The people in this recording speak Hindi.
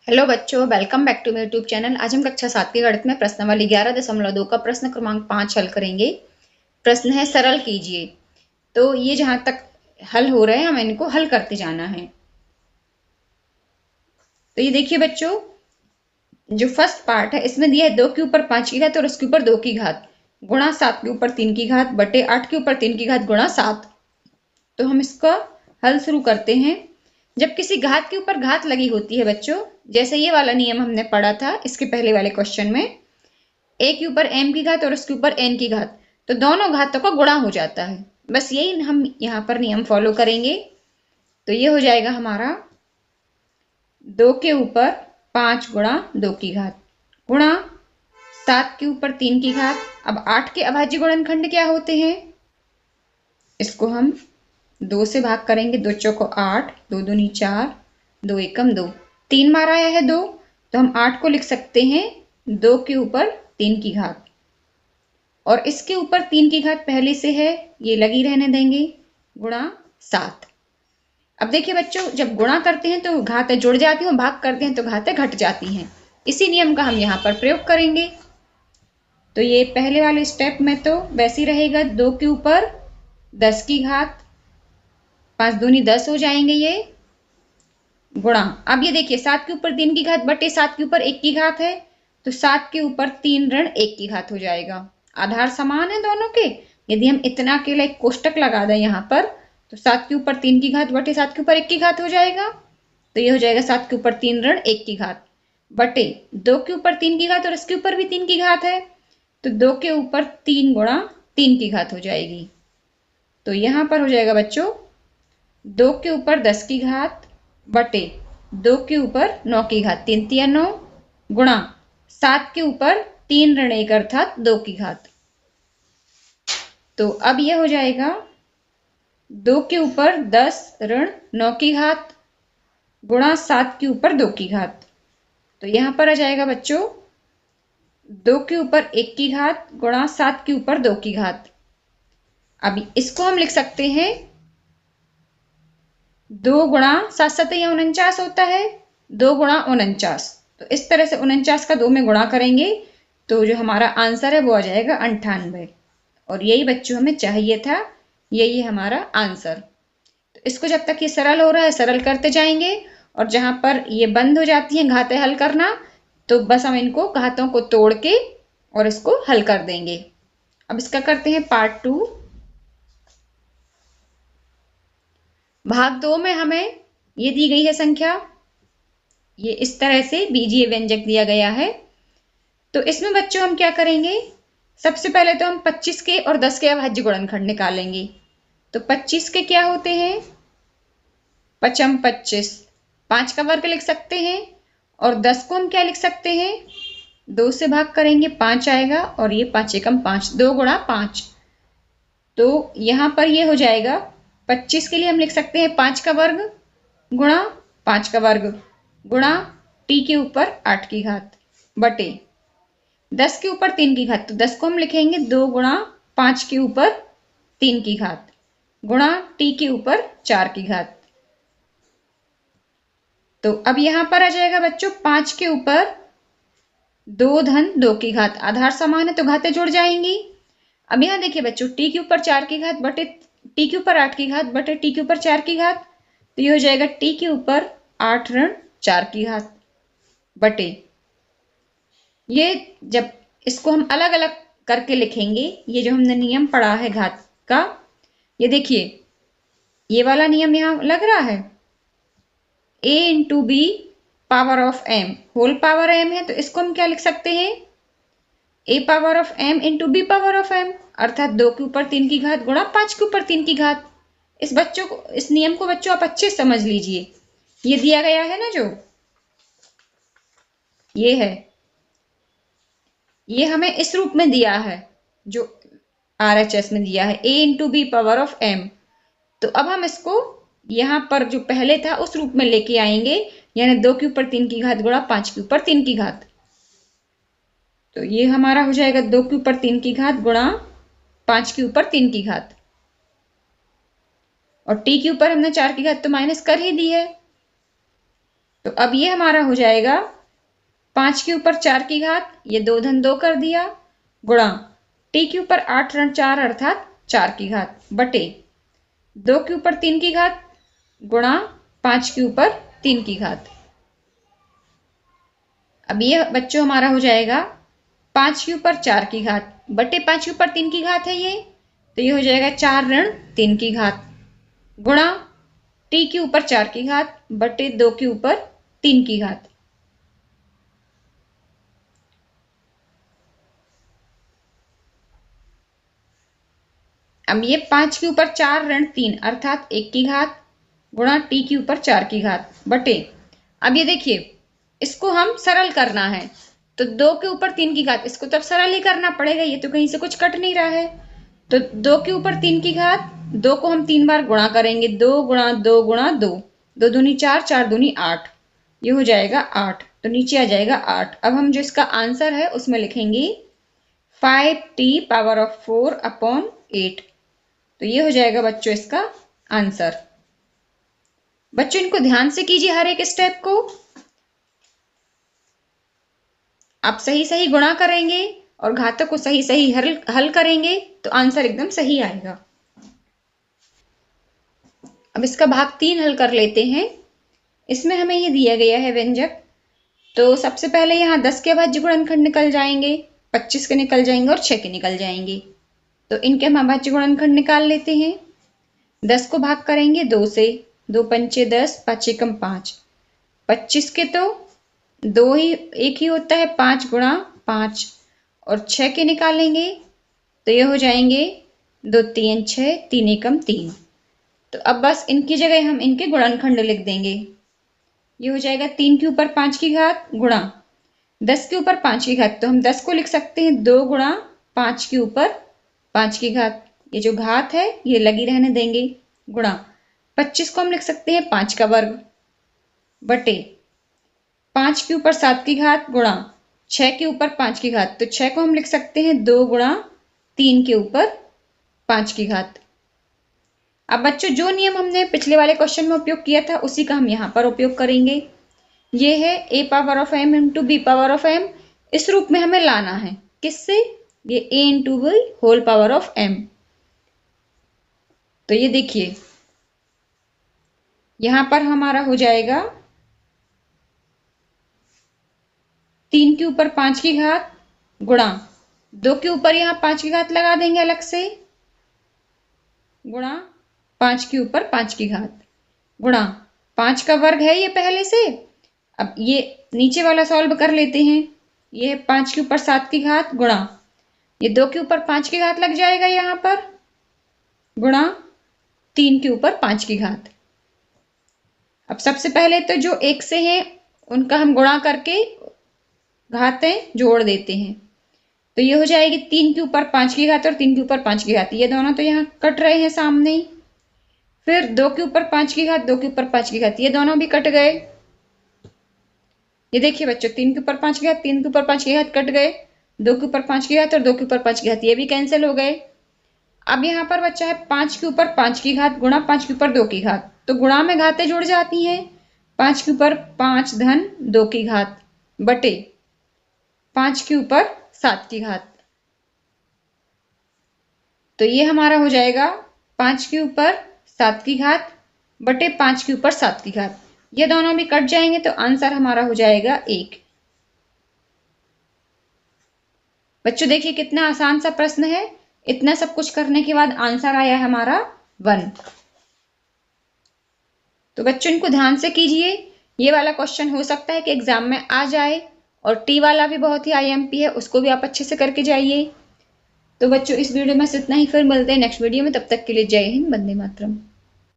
हेलो बच्चों, वेलकम बैक टू मेरे यूट्यूब चैनल। आज हम कक्षा 7 के गणित में प्रश्नावली 11.2 का प्रश्न क्रमांक 5 हल करेंगे। प्रश्न है सरल कीजिए। तो ये जहां तक हल हो रहे हैं हमें इनको हल करते जाना है। तो ये देखिए बच्चों, जो फर्स्ट पार्ट है इसमें दिया है 2 के ऊपर 5 की घात और उसके ऊपर 2 की घात गुणा 7 के ऊपर 3 की घात बटे 8 के ऊपर 3 की घात गुणा 7। तो हम इसका हल शुरू करते हैं। जब किसी घात के ऊपर घात लगी होती है बच्चों, जैसे ये वाला नियम हमने पढ़ा था इसके पहले वाले क्वेश्चन में, ए के ऊपर एम की घात और उसके ऊपर एन की घात, तो दोनों घातों का गुणा हो जाता है। बस यही हम यहाँ पर नियम फॉलो करेंगे। तो ये हो जाएगा हमारा 2 के ऊपर 5 गुणा 2 की घात गुणा 7 के ऊपर 3 की घात। अब 8 के अभाज्य गुणनखंड क्या होते हैं, इसको हम 2 से भाग करेंगे। 2 चौको 8, 2 दूनी 4, 2 एकम 2, 3 बार आया है 2, तो हम 8 को लिख सकते हैं 2 के ऊपर 3 की घात, और इसके ऊपर 3 की घात पहले से है, ये लगी रहने देंगे, गुणा 7। अब देखिए बच्चों, जब गुणा करते हैं तो घातें जुड़ जाती हैं, भाग करते हैं तो घातें घट जाती हैं। इसी नियम का हम यहाँ पर प्रयोग करेंगे। तो ये पहले वाले स्टेप में तो वैसे ही रहेगा, 2 के ऊपर 10 की घात, 5 दूनी 10 हो जाएंगे ये, गुणा। अब ये देखिए 7 के ऊपर 3 की घात बटे 7 के ऊपर 1 की घात है, तो 7 के ऊपर 3 ऋण 1 की घात हो जाएगा। आधार समान है दोनों के। यदि हम इतना अकेला एक कोष्टक लगा दें यहाँ पर, तो 7 के ऊपर 3 की घात बटे 7 के ऊपर 1 की घात हो जाएगा। तो ये हो जाएगा 7 के ऊपर 3 ऋण 1 की घात बटे 2 के ऊपर 3 की घात और इसके ऊपर भी 3 की घात है, तो 2 के ऊपर 3 गुणा 3 की घात हो जाएगी। तो यहाँ पर हो जाएगा बच्चों 2 के ऊपर 10 की घात बटे 2 के ऊपर 9 की घात, 3 तिया 9, गुणा 7 के ऊपर 3 ऋण 1 अर्थात 2 की घात। तो अब यह हो जाएगा 2 के ऊपर 10 ऋण 9 की घात गुणा 7 के ऊपर 2 की घात। तो यहां पर आ जाएगा बच्चों 2 के ऊपर 1 की घात गुणा 7 के ऊपर 2 की घात। अब इसको हम लिख सकते हैं 2 गुणा 7 7 49 होता है, 2 गुणा 49। तो इस तरह से 49 का 2 में गुणा करेंगे तो जो हमारा आंसर है वो आ जाएगा 98। और यही बच्चों हमें चाहिए था, यही हमारा आंसर। तो इसको जब तक ये सरल हो रहा है सरल करते जाएंगे, और जहां पर ये बंद हो जाती हैं घातें हल करना, तो बस हम इनको घातों को तोड़ के और इसको हल कर देंगे। अब इसका करते हैं पार्ट 2। भाग 2 में हमें ये दी गई है संख्या, ये इस तरह से बीजीय व्यंजक दिया गया है। तो इसमें बच्चों हम क्या करेंगे, सबसे पहले तो हम 25 के और 10 के अभाज्य गुणनखंड निकालेंगे। तो 25 के क्या होते हैं, पचम 25, 5 का वर्ग लिख सकते हैं, और 10 को हम क्या लिख सकते हैं, 2 से भाग करेंगे 5 आएगा, और ये 5 एकम 5, 2 गुणा 5। तो यहां पर ये हो जाएगा 25 के लिए हम लिख सकते हैं 5 का वर्ग गुणा 5 का वर्ग गुणा टी के ऊपर 8 की घात बटे 10 के ऊपर 3 की घात। तो 10 को हम लिखेंगे 2 गुणा 5 के ऊपर 3 की घात गुणा टी के ऊपर 4 की घात। तो अब यहां पर आ जाएगा बच्चों 5 के ऊपर 2 धन 2 की घात, आधार समान है तो घातें जुड़ जाएंगी। अब यहां देखिए बच्चों टी के ऊपर 4 की घात बटे टी के ऊपर 8 की घात बटे टी के ऊपर 4 की घात, तो ये हो जाएगा टी के ऊपर 8 ऋण 4 की घात बटे, ये जब इसको हम अलग अलग करके लिखेंगे, ये जो हमने नियम पढ़ा है घात का, ये देखिए ये वाला नियम यहां लग रहा है, a into B power of m whole power m है, तो इसको हम क्या लिख सकते हैं, a power of m into B power of m, अर्थात 2 के ऊपर 3 की घात गुणा 5 के ऊपर 3 की घात। इस नियम को बच्चों आप अच्छे समझ लीजिए। ये दिया गया है ना, जो ये है, ये हमें इस रूप में दिया है, जो RHS में दिया है a into B power of m। तो अब हम इसको यहां पर जो पहले था उस रूप में लेके आएंगे, यानी 2 के ऊपर 3 की घात गुणा 5 के ऊपर 3 की घात। तो ये हमारा हो जाएगा 2 के ऊपर 3 की घात गुणा 5 के ऊपर 3 की घात, और t के ऊपर हमने 4 की घात तो माइनस कर ही दी है, तो अब ये हमारा हो जाएगा 5 के ऊपर 4 की घात, ये 2 धन 2 कर दिया, गुणा t के ऊपर 8 ऋण 4 अर्थात 4 की घात, बटे 2 के ऊपर 3 की घात गुणा 5 के ऊपर 3 की घात। अब ये बच्चों हमारा हो जाएगा 5 के ऊपर 4 की घात बटे 5 के ऊपर 3 की घात है ये, तो ये हो जाएगा 4 ऋण 3 की घात गुणा t के ऊपर 4 की घात बटे 2 के ऊपर 3 की घात। अब ये 5 के ऊपर 4 ऋण 3 अर्थात 1 की घात गुणा t के ऊपर 4 की घात बटे, अब ये देखिए इसको हम सरल करना है, तो 2 के ऊपर 3 की घात इसको तो अब सरल ही करना पड़ेगा, ये तो कहीं से कुछ कट नहीं रहा है। तो 2 के ऊपर 3 की घात, 2 को हम 3 बार गुणा करेंगे, 2 गुणा 2 गुणा 2, 2 दूनी 4, 4 दूनी 8, ये हो जाएगा 8, तो नीचे आ जाएगा 8। अब हम जो इसका आंसर है उसमें लिखेंगे 5t पावर ऑफ 4 अपॉन 8, तो ये हो जाएगा बच्चों इसका आंसर। बच्चों इनको ध्यान से कीजिए, हर एक स्टेप को आप सही सही गुणा करेंगे और घातक को सही सही हल करेंगे तो आंसर एकदम सही आएगा। अब इसका भाग 3 हल कर लेते हैं। इसमें हमें ये दिया गया है व्यंजक, तो सबसे पहले यहाँ 10 के अभाज्य गुणनखंड निकल जाएंगे, 25 के निकल जाएंगे और 6 के निकल जाएंगे, तो इनके हम अभाज्य गुणनखंड निकाल लेते हैं। 10 को भाग करेंगे 2 से, 2 पंचे 10, 5 एकम 5, 25 के तो 2 ही एक ही होता है 5 गुणा 5, और 6 के निकालेंगे तो ये हो जाएंगे 2 3 6, 3 एकम 3, तो अब बस इनकी जगह हम इनके गुणनखंड लिख देंगे। ये हो जाएगा 3 के ऊपर 5 की घात गुणा 10 के ऊपर 5 की घात, तो हम 10 को लिख सकते हैं 2 गुणा 5 के ऊपर 5 की घात, ये जो घात है ये लगी रहने देंगे, गुणा 25 को हम लिख सकते हैं 5 का वर्ग बटे 5 के ऊपर 7 की घात गुणा 6 के ऊपर 5 की घात, तो 6 को हम लिख सकते हैं 2 गुणा 3 के ऊपर 5 की घात। अब बच्चों जो नियम हमने पिछले वाले क्वेश्चन में उपयोग किया था उसी का हम यहाँ पर उपयोग करेंगे। ये है a power of m into B power of m, इस रूप में हमें लाना है, किससे, ये a into B whole power of m। तो ये देखिए यहां पर हमारा हो जाएगा 3 के ऊपर 5 की घात गुणा 2 के ऊपर यहाँ 5 की घात लगा देंगे अलग से, गुणा 5 के ऊपर 5 की घात गुणा 5 का वर्ग है ये पहले से। अब ये नीचे वाला सॉल्व कर लेते हैं, ये है 5 के ऊपर 7 की घात गुणा ये 2 के ऊपर 5 की घात लग जाएगा यहाँ पर, गुणा 3 के ऊपर 5 की घात। अब सबसे पहले तो जो एक से हैं उनका हम गुणा करके घातें जोड़ देते हैं, तो ये हो जाएगी 3 के ऊपर 5 की घात और 3 के ऊपर 5 की घात, ये दोनों तो यहाँ कट रहे हैं सामने ही। फिर 2 के ऊपर 5 की घात, 2 के ऊपर 5 की घात, ये दोनों भी कट गए। ये देखिए बच्चों 3 के ऊपर 5 की घात, 3 के ऊपर 5 की घात कट गए, 2 के ऊपर 5 की घात और 2 के ऊपर 5 की घात, ये भी कैंसिल हो गए। अब यहाँ पर बच्चा है 5 के ऊपर 5 की घात गुणा 5 के ऊपर 2 की घात, तो गुणा में घातें जुड़ जाती हैं, 5 के ऊपर 5 धन 2 की घात बटे 5 के ऊपर 7 की घात, तो ये हमारा हो जाएगा 5 के ऊपर 7 की घात बटे 5 के ऊपर 7 की घात, ये दोनों भी कट जाएंगे तो आंसर हमारा हो जाएगा 1। बच्चों देखिए कितना आसान सा प्रश्न है, इतना सब कुछ करने के बाद आंसर आया है हमारा 1। तो बच्चों इनको ध्यान से कीजिए, ये वाला क्वेश्चन हो सकता है कि एग्जाम में आ जाए, और टी वाला भी बहुत ही आईएमपी है, उसको भी आप अच्छे से करके जाइए। तो बच्चों इस वीडियो में इतना ही, फिर मिलते हैं नेक्स्ट वीडियो में, तब तक के लिए जय हिंद, वंदे मातरम।